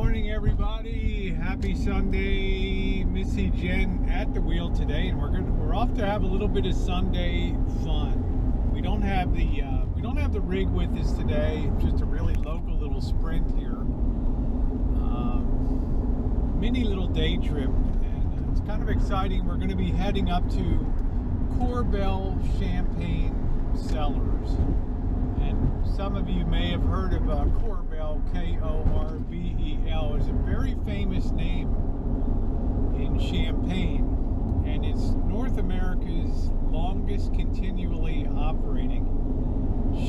morning, everybody. Happy Sunday. Missy Jen at the wheel today, and we're off to have a little bit of Sunday fun. We don't have the rig with us today. It's just a really local little sprint here, mini little day trip, and it's kind of exciting. We're going to be heading up to Korbel Champagne Cellars, and some of you may have heard of Korbel, K-O-R-B-E-L, is a very famous name in Champagne, and it's North America's longest continually operating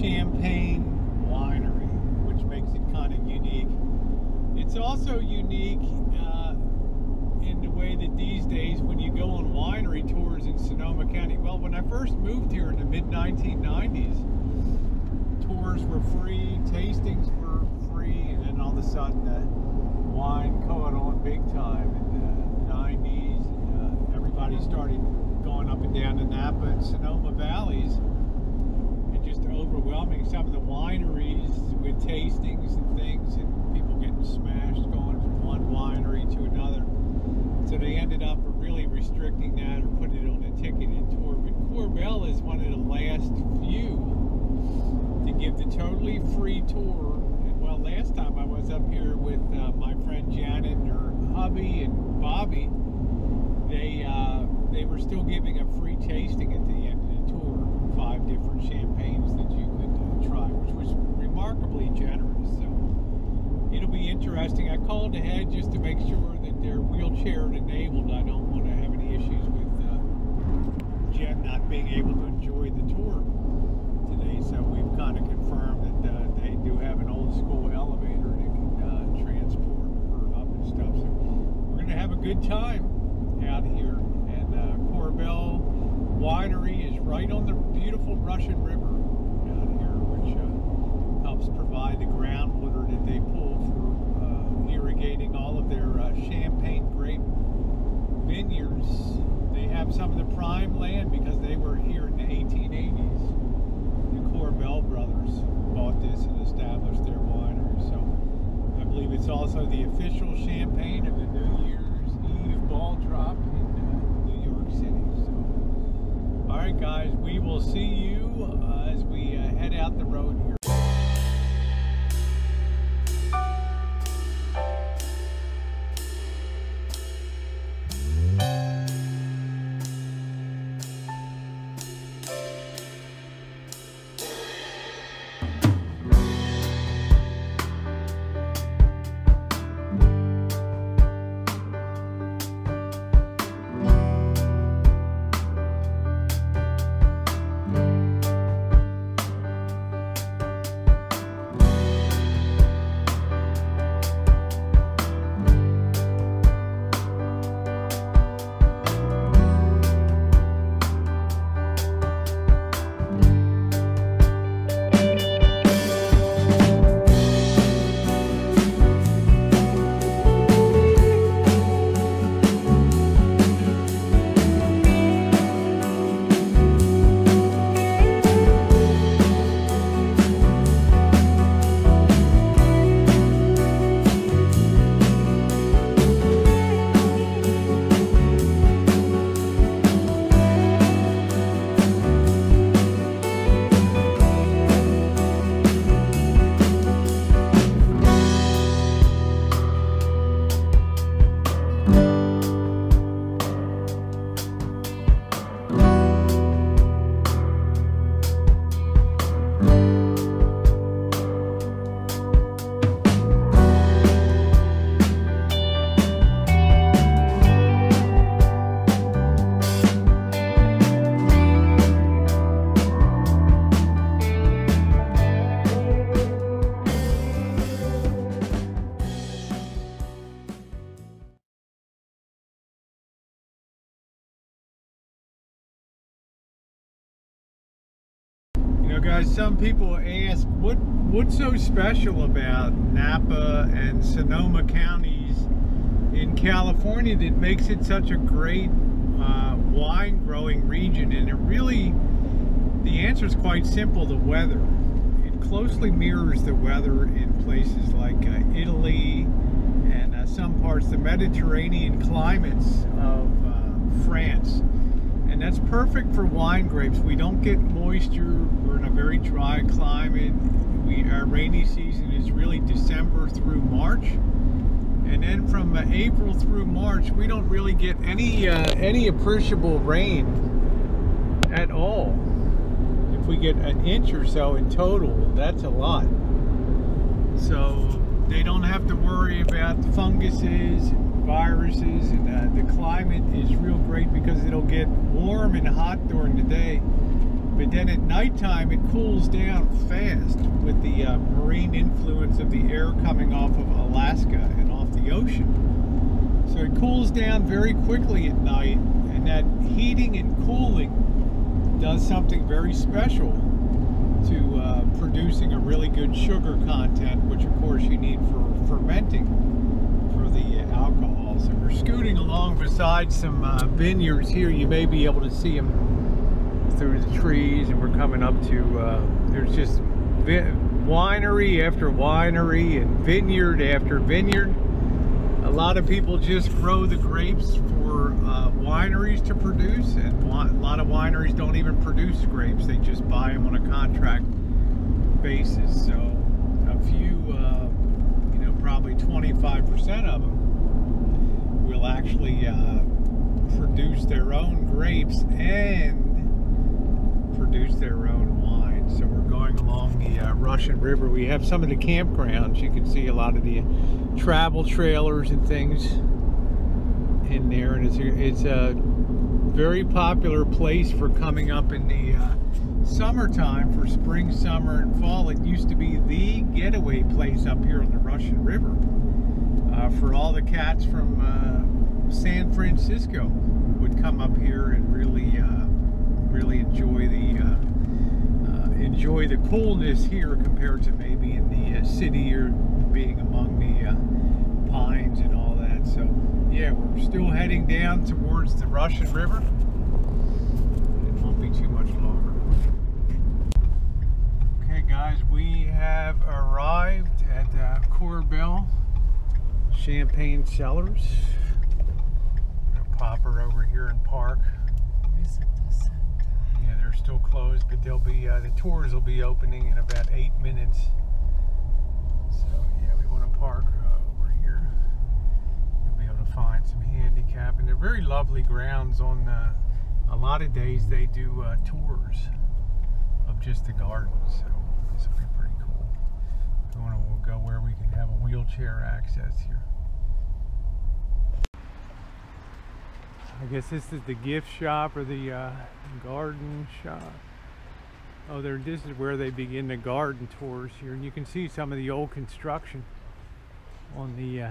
champagne winery, which makes it kind of unique. It's also unique in the way that these days when you go on winery tours in Sonoma County, well, when I first moved here in the mid-1990s, tours were free, tastings were free, and then all of a sudden wine caught on big time in the 90s. Everybody started going up and down the Napa and Sonoma valleys and just overwhelming some of the wineries with tastings and things, and people getting smashed going from one winery to another. So they ended up really restricting that or putting it on a ticketed tour. But Korbel is one of the last few to give the totally free tour. And well, last time I was up here with my friend Janet and her hubby and Bobby, they were still giving a free tasting at the end of the tour, 5 different champagnes that you could try, which was remarkably generous. So it'll be interesting. I called ahead just to make sure that they're wheelchair enabled. I don't want to have any issues with Jen not being able to enjoy the tour today. So we've kind of confirmed that they do have an old school elevator that can transport her up and stuff. So we're going to have a good time out here. And Korbel Winery is right on the beautiful Russian River out here, which helps provide the groundwater that they pull for irrigating all of their champagne grape vineyards. They have some of the prime land because they were here in the 1880s. The Korbel Brothers bought this and established their winery. So I believe it's also the official champagne of the New Year's Eve ball drop in New York City. So, all right, guys, we will see you as we head out the road here. You know, guys, some people ask, what's so special about Napa and Sonoma counties in California that makes it such a great wine growing region? And it really, the answer is quite simple: the weather. It closely mirrors the weather in places like Italy some parts, the Mediterranean climates of France. And that's perfect for wine grapes. We don't get moisture. We're in a very dry climate. Our rainy season is really December through March. And then from April through March, we don't really get any appreciable rain at all. If we get an inch or so in total, that's a lot. So they don't have to worry about funguses and viruses, and the climate is real great because it'll get warm and hot during the day, but then at nighttime it cools down fast with the marine influence of the air coming off of Alaska and off the ocean. So it cools down very quickly at night, and that heating and cooling does something very special to producing a really good sugar content, which of course you need for fermenting for the alcohol. So we're scooting along beside some vineyards here. You may be able to see them through the trees, and we're coming up to, there's just winery after winery and vineyard after vineyard. A lot of people just grow the grapes for wineries to produce, and a lot of wineries don't even produce grapes. They just buy them on a contract basis. So a few, you know, probably 25% of them will actually produce their own grapes and produce their own wine. So we're going along the Russian River. We have some of the campgrounds. You can see a lot of the travel trailers and things in there, and it's a very popular place for coming up in the summertime, for spring, summer, and fall. It used to be the getaway place up here on the Russian River for all the cats from San Francisco would come up here and really enjoy the coolness here compared to maybe in the city or being among the pines and all that. So yeah, we're still heading down towards the Russian River. It won't be too much longer. Okay guys, we have arrived at Korbel Champagne Cellars. I'm gonna pop her over here and park. Yeah, they're still closed, but they'll be the tours will be opening in about 8 minutes. So yeah, we want to park over here. You'll be able to find some handicap, and they're very lovely grounds. On a lot of days they do tours of just the garden, so this will be pretty cool. We'll go where we can have a wheelchair access here. I guess this is the gift shop or the garden shop. Oh, this is where they begin the garden tours here, and you can see some of the old construction on the.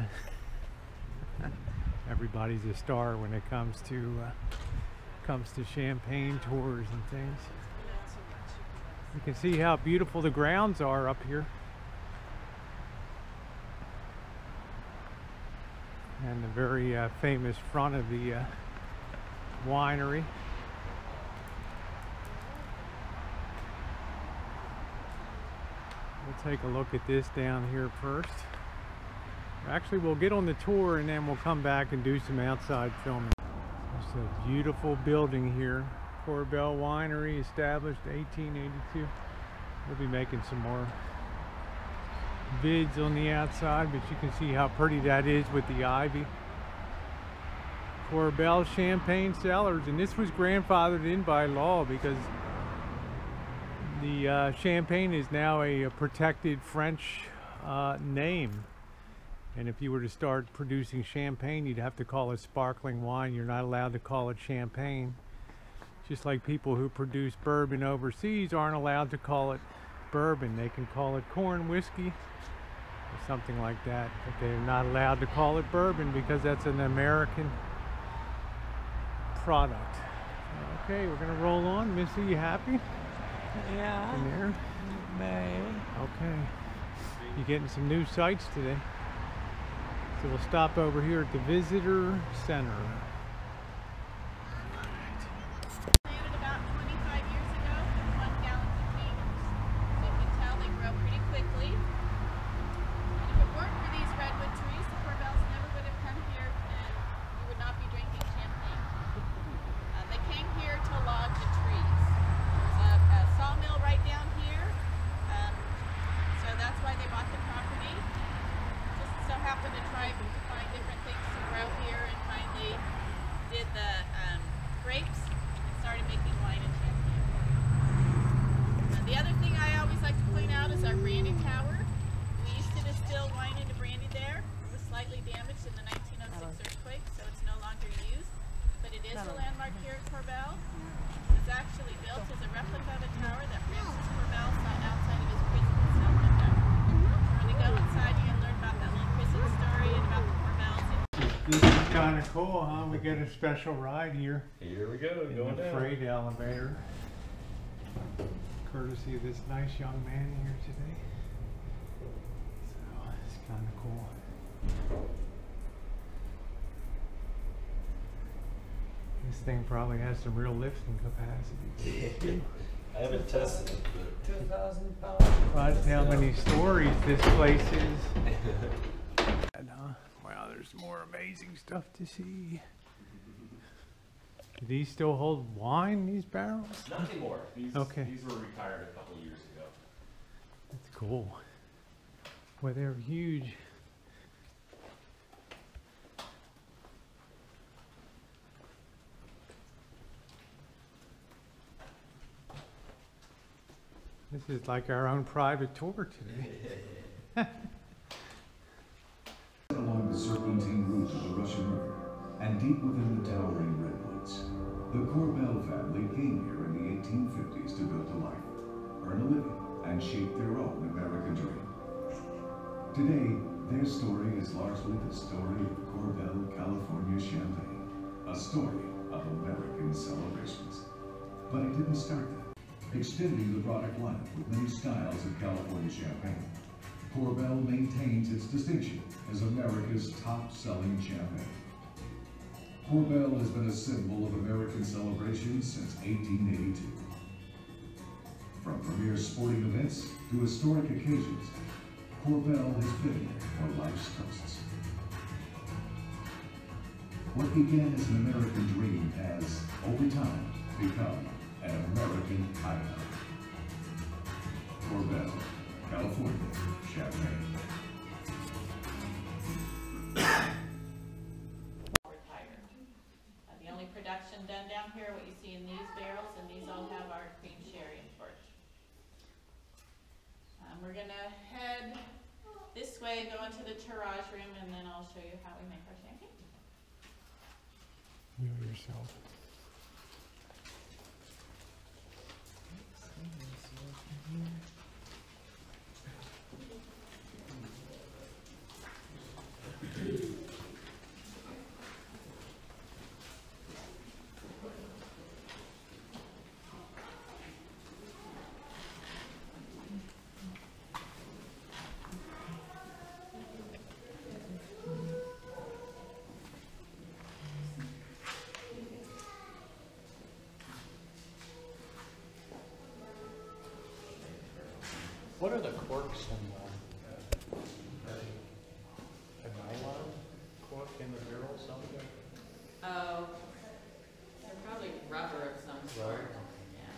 Everybody's a star when it comes to champagne tours and things. You can see how beautiful the grounds are up here, and the very famous front of the winery. We'll take a look at this down here first. Actually, we'll get on the tour and then we'll come back and do some outside filming. It's a beautiful building here. Korbel Winery, established 1882. We'll be making some more vids on the outside, but you can see how pretty that is with the ivy. Korbel Champagne Cellars, and this was grandfathered in by law because the champagne is now a protected French name, and if you were to start producing champagne, you'd have to call it sparkling wine. You're not allowed to call it champagne, just like people who produce bourbon overseas aren't allowed to call it bourbon. They can call it corn whiskey or something like that, but they're not allowed to call it bourbon because that's an American product. Okay, we're gonna roll on. Missy, you happy? Yeah. In there? May. Okay. You're getting some new sights today. So we'll stop over here at the visitor center. Planted about 25 years ago, 1 gallon containers. So you can tell they grow pretty quickly. And if it weren't for these redwood trees, the Korbels never kind of cool, huh? We get a special ride here. Here we go, In going the down. freight elevator. Courtesy of this nice young man here today. So it's kind of cool. This thing probably has some real lifting capacity. I haven't tested it, but 2,000 pounds. Well, that's how many stories this place is. Wow, there's more amazing stuff to see. Do these still hold wine, these barrels? not anymore. These were retired a couple years ago. That's cool. Well, they're huge. This is like our own private tour today. Along the serpentine route of the Russian River and deep within the towering redwoods, the Korbel family came here in the 1850s to build a life, earn a living, and shape their own American dream. Today, their story is largely the story of Korbel, California champagne, a story of American celebrations. But it didn't start there. Extending the product lineup with many styles of California champagne, Korbel maintains its distinction as America's top-selling champagne. Korbel has been a symbol of American celebrations since 1882. From premier sporting events to historic occasions, Korbel has been there for life's toasts. What began as an American dream has, over time, become an American icon. Korbel, California champagne. Retired. The only production done down here, what you see in these barrels, and these all have our cream sherry and torch. We're gonna head this way, go into the tirage room, and then I'll show you how we make our champagne. You yourself. What are the corks in the nylon cork in the barrel? Something? Oh, they're probably rubber of some sort. Right. Yeah.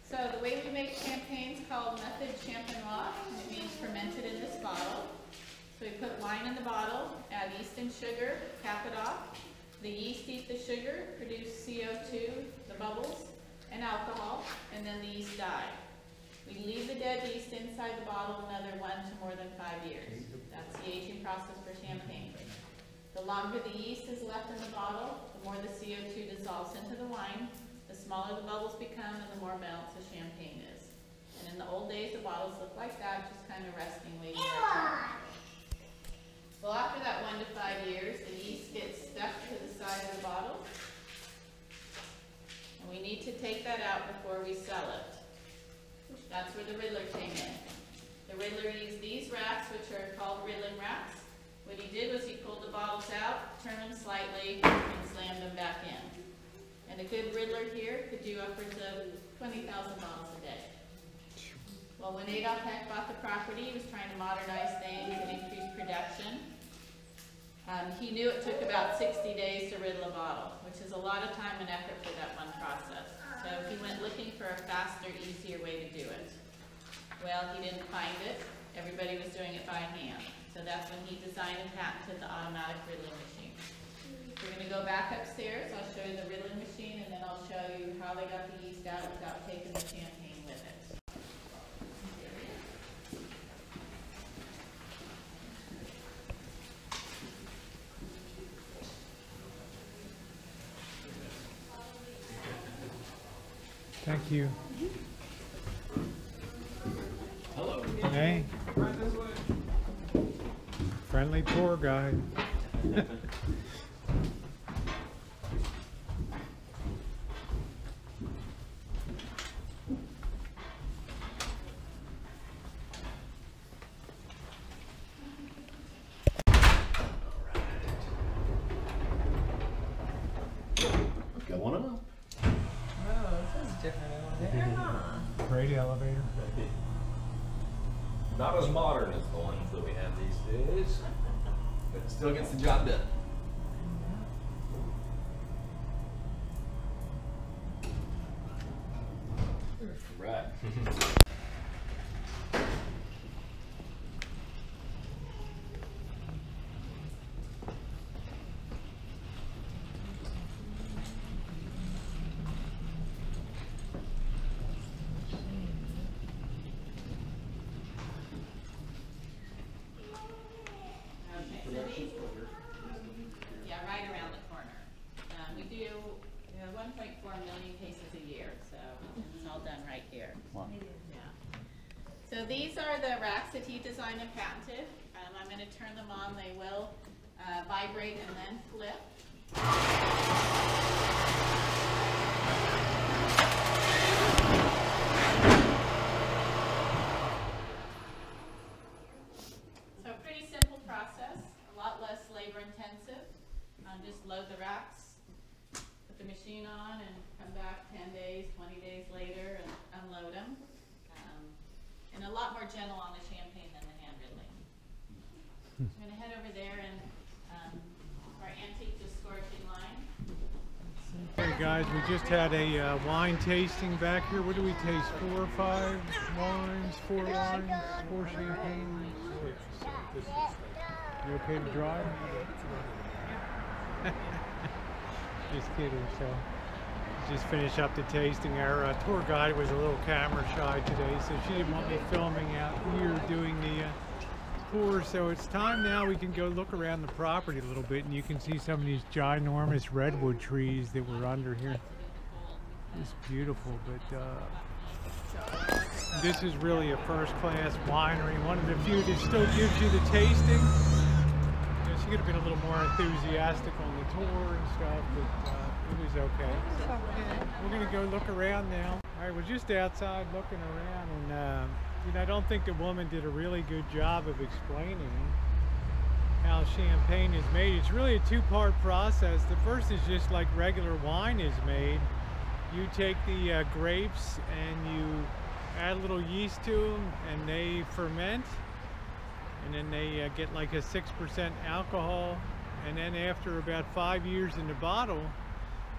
So the way we make champagne is called method champenois, and it means fermented in this bottle. So we put wine in the bottle, add yeast and sugar, cap it off. The yeast eat the sugar, produce CO2, the bubbles, and alcohol, and then the yeast die. We leave the dead yeast inside the bottle another 1 to more than 5 years. That's the aging process for champagne. The longer the yeast is left in the bottle, the more the CO2 dissolves into the wine, the smaller the bubbles become, and the more balanced the champagne is. And in the old days, the bottles looked like that, just kind of resting, waiting their turn. Well, after that 1 to 5 years, the yeast gets stuck to the side of the bottle. And we need to take that out before we sell it. That's where the Riddler came in. The Riddler used these racks, which are called riddling racks. What he did was he pulled the bottles out, turned them slightly, and slammed them back in. And a good Riddler here could do upwards of 20,000 bottles a day. Well, when Adolf Heck bought the property, he was trying to modernize things and increase production. He knew it took about 60 days to riddle a bottle, which is a lot of time and effort for that one process. So he went looking for a faster, easier way to do it. Well, he didn't find it. Everybody was doing it by hand. So that's when he designed and patented the automatic riddling machine. We're going to go back upstairs. I'll show you the riddling machine, and then I'll show you how they got the yeast out without taking the champagne with it. Thank you. Hello. Hey. Friendly tour guide. Got one up. Oh, this is different elevator, huh? Great elevator. Not as modern as the ones that we have these days, but it still gets the job done. Right. Okay, so these, yeah, right around the corner. We do 1.4 million cases a year, so it's all done right here. Wow. Yeah. So these are the racks that he designed and patented. I'm going to turn them on. They will vibrate and then flip. So a pretty simple process, a lot less labor intensive. Just load the racks, put the machine on, and come back 10 days, 20 days later, and unload them. And a lot more gentle on the champagne than the hand riddling. I'm going to head over there and our antique disgorging line. Hey guys, we just had a wine tasting back here. What do we taste? 4 or 5 wines, 4 wines, 4 champagnes. You okay to drive? Just kidding. So, just finished up the tasting. Our tour guide was a little camera shy today, so she didn't want me filming out here doing the pour. So it's time now we can go look around the property a little bit, and you can see some of these ginormous redwood trees that were under here. It's beautiful, but this is really a first-class winery. One of the few that still gives you the tasting. She could have been a little more enthusiastic on the tour and stuff, but it was okay. We're going to go look around now. All right, we're just outside looking around, and you know, I don't think the woman did a really good job of explaining how champagne is made. It's really a two-part process. The first is just like regular wine is made. You take the grapes and you add a little yeast to them, and they ferment. And then they get like a 6% alcohol, and then after about 5 years in the bottle,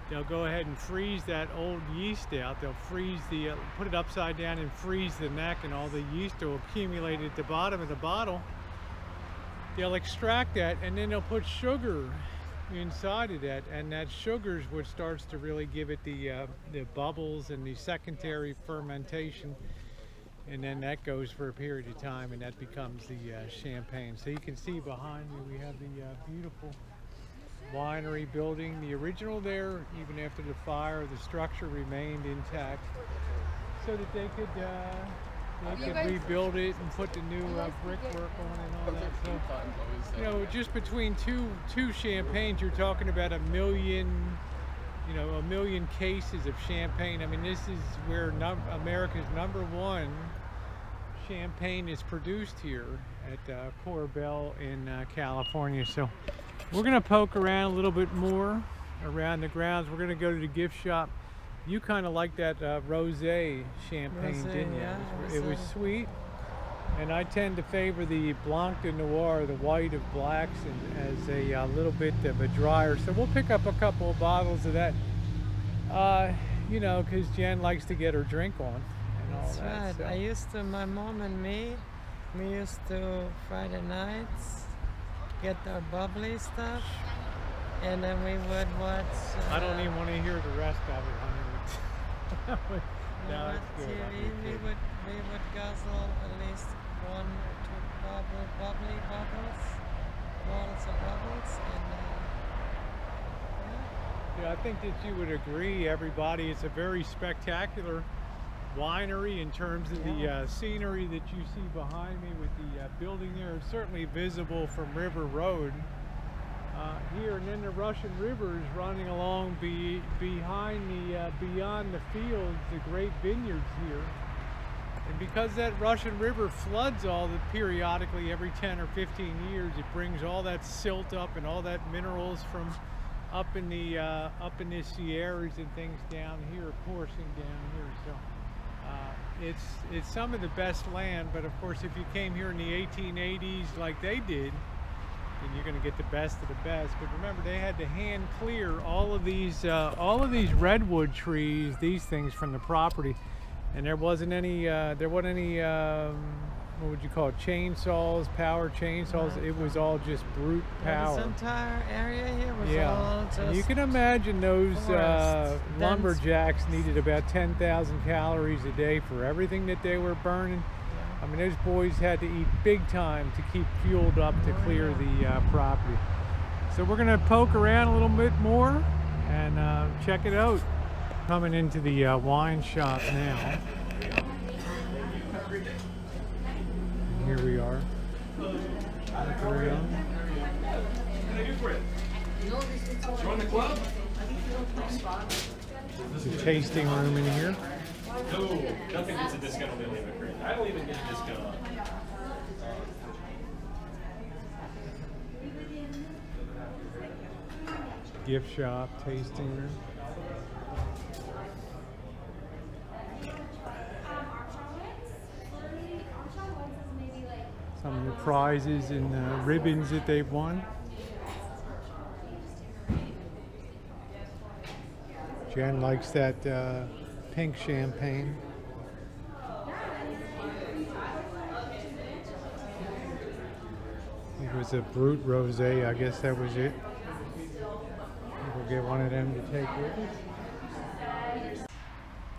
they'll go ahead and freeze that old yeast out. They'll freeze the, put it upside down and freeze the neck, and all the yeast will accumulate at the bottom of the bottle. They'll extract that, and then they'll put sugar inside of that, and that sugar is what starts to really give it the bubbles and the secondary fermentation. And then that goes for a period of time, and that becomes the champagne. So you can see behind me we have the beautiful winery building. The original there, even after the fire, the structure remained intact, so that they could rebuild it and put the new brickwork on and all that. So, you know, just between two champagnes, you're talking about a million cases of champagne. I mean, this is where America's #1 champagne is produced here at Korbel in California. So we're going to poke around a little bit more around the grounds. We're going to go to the gift shop. You kind of like that rosé champagne, didn't you? Yeah, It was sweet. And I tend to favor the Blanc de Noir, the white of blacks, as a little bit of a drier. So we'll pick up a couple of bottles of that. You know, because Jen likes to get her drink on and all That's that. right. So. I used to, my mom and me used to Friday nights get our bubbly stuff, and then we would watch. I don't even want to hear the rest of it, honey. No, it's good. TV. We would guzzle at least 1 or 2 bubbly bottles of bubbles, and Yeah, I think that you would agree, everybody, it's a very spectacular winery in terms of the scenery that you see behind me with the building there. It's certainly visible from River Road here, and then the Russian River is running along behind the beyond the fields, the great vineyards here. And because that Russian River floods periodically every 10 or 15 years, it brings all that silt up and all that minerals from up in the Sierras and things down here, coursing down here. So it's some of the best land, but of course if you came here in the 1880s like they did, then you're going to get the best of the best. But remember, they had to hand clear all of these redwood trees, these things, from the property, and there wasn't any what would you call it, chainsaws, power chainsaws. It was all just brute power. This entire area here was all just and you can imagine those forest, lumberjacks needed about 10,000 calories a day for everything that they were burning. I mean, those boys had to eat big time to keep fueled up to clear the property. So we're gonna poke around a little bit more and check it out. Coming into the wine shop now. Here we are. Join the club? There's a tasting room in here. No, nothing gets a discount on the Olympic Cream. I don't even get a discount on it. Gift shop, tasting room. Some of the prizes and ribbons that they've won. Jen likes that pink champagne. It was a Brut Rosé, I guess that was it. We'll get one of them to take with us.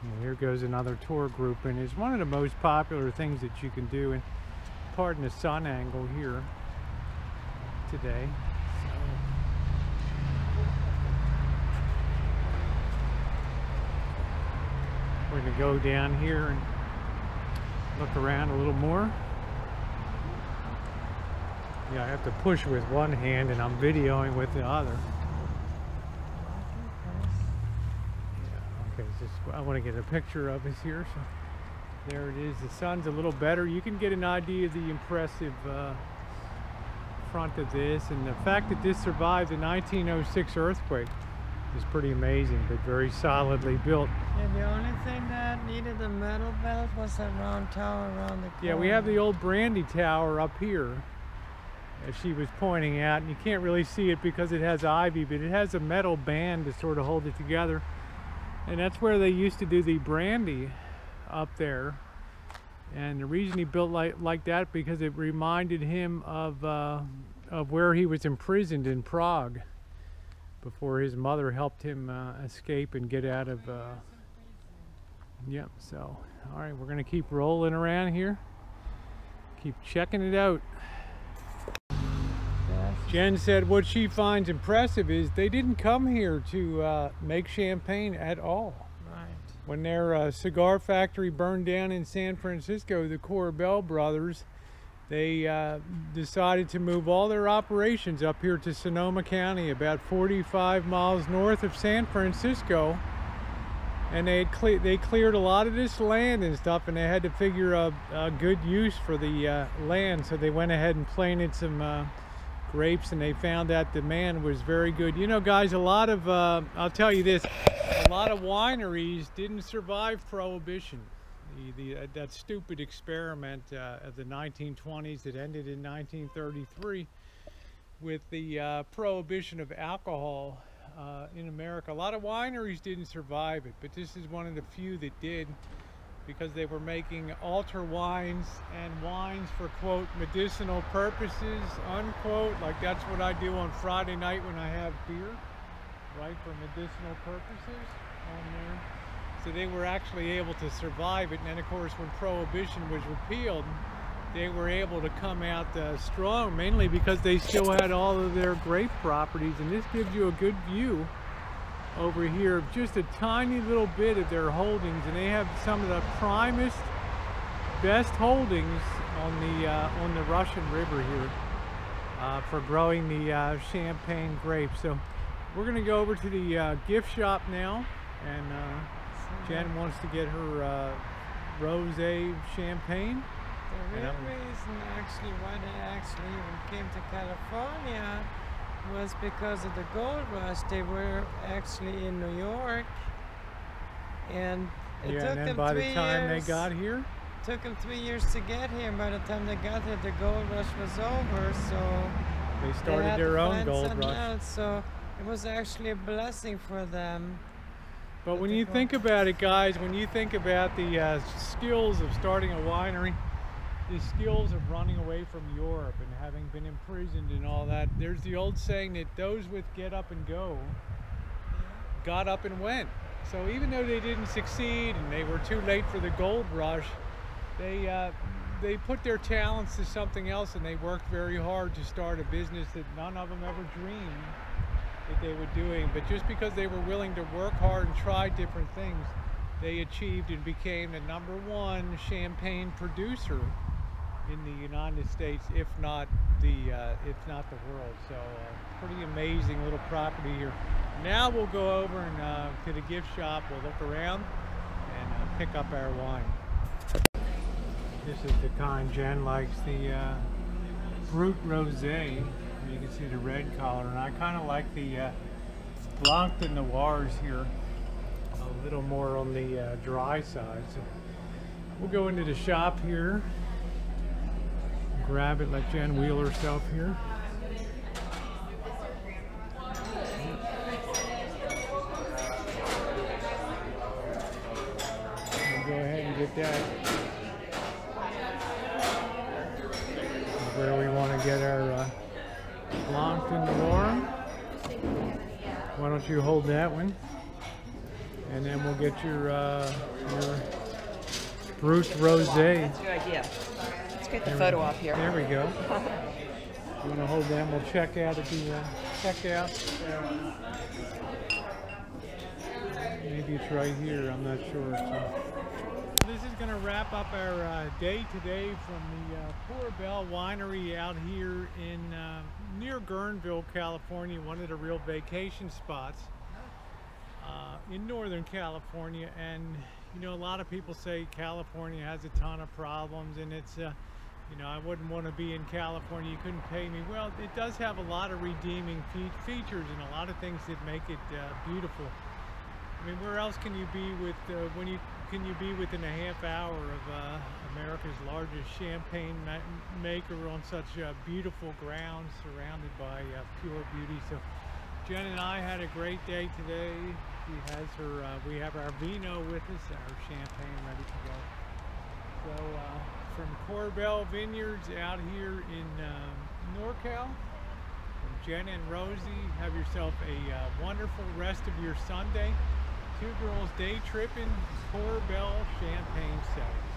And here goes another tour group, and it's one of the most popular things that you can do. And pardon the sun angle here today. We're going to go down here and look around a little more. Yeah, I have to push with one hand and I'm videoing with the other. Yeah, okay, I want to get a picture of us here. So there it is. The sun's a little better. You can get an idea of the impressive front of this, and the fact that this survived the 1906 earthquake is pretty amazing, but very solidly built. And the only thing that needed a metal belt was a round tower around the corner. Yeah, we have the old Brandy Tower up here, as she was pointing out, and you can't really see it because it has ivy, but it has a metal band to sort of hold it together. And that's where they used to do the brandy, up there. And the reason he built like that, because it reminded him of where he was imprisoned in Prague before his mother helped him escape and get out of yep. So all right, we're gonna keep rolling around here, keep checking it out. Jen said what she finds impressive is they didn't come here to make champagne at all. When their cigar factory burned down in San Francisco, the Korbel Brothers, they decided to move all their operations up here to Sonoma County, about 45 miles north of San Francisco. And they cleared a lot of this land and stuff, and they had to figure a good use for the land. So they went ahead and planted some grapes, and they found that demand was very good. You know, guys, a lot of, I'll tell you this, a lot of wineries didn't survive Prohibition. That stupid experiment of the 1920s that ended in 1933 with the prohibition of alcohol in America. A lot of wineries didn't survive it, but this is one of the few that did, because they were making altar wines and wines for, quote, medicinal purposes, unquote. Like, that's what I do on Friday night when I have beer, right, for medicinal purposes on there. So they were actually able to survive it. And then, of course, when Prohibition was repealed, they were able to come out strong, mainly because they still had all of their grape properties. And this gives you a good view over here, just a tiny little bit of their holdings, and they have some of the primest, best holdings on the Russian River here for growing the champagne grapes. So we're going to go over to the gift shop now, and Jen wants to get her rosé champagne. The real reason actually why they actually even came to California was because of the gold rush. They were actually in New York, and it took and then them by 3 the time years. they got here, Took them 3 years to get here. By the time they got here, the gold rush was over. So they they started had their to own find gold something rush. else. So it was actually a blessing for them. But when they you go- think about it, guys, when you think about the skills of starting a winery, the skills of running away from Europe and having been imprisoned and all that, there's the old saying that those with get up and go got up and went. So even though they didn't succeed and they were too late for the gold rush, they put their talents to something else, and they worked very hard to start a business that none of them ever dreamed that they were doing. But just because they were willing to work hard and try different things, they achieved and became the #1 champagne producer in the United States, if not the world. So pretty amazing little property here. Now we'll go over and to the gift shop. We'll look around and pick up our wine. This is the kind Jen likes, the Brut Rosé. You can see the red color, and I kind of like the Blanc de Noirs here, a little more on the dry side. So we'll go into the shop here, grab it, let Jen wheel herself here. We'll go ahead and get that. Where we want to get our Blanc de Noir. Why don't you hold that one, and then we'll get your Brut Rosé. That's a good idea. Let's get the photo off here. There we go. You want to hold them? We'll check out at the checkout. Maybe it's right here. I'm not sure. So this is going to wrap up our day today from the Korbel Winery out here in near Guerneville, California, one of the real vacation spots in Northern California. And you know, a lot of people say California has a ton of problems, and it's you know, I wouldn't want to be in California, you couldn't pay me. Well, it does have a lot of redeeming features and a lot of things that make it beautiful. I mean, where else can you be with can you be within a half hour of America's largest champagne maker on such beautiful ground surrounded by pure beauty? So Jen and I had a great day today. She has her, we have our vino with us, our champagne ready to go. So from Korbel Vineyards out here in NorCal, from Jen and Rosie, have yourself a wonderful rest of your Sunday. Two girls day tripping, Korbel Champagne Cellars.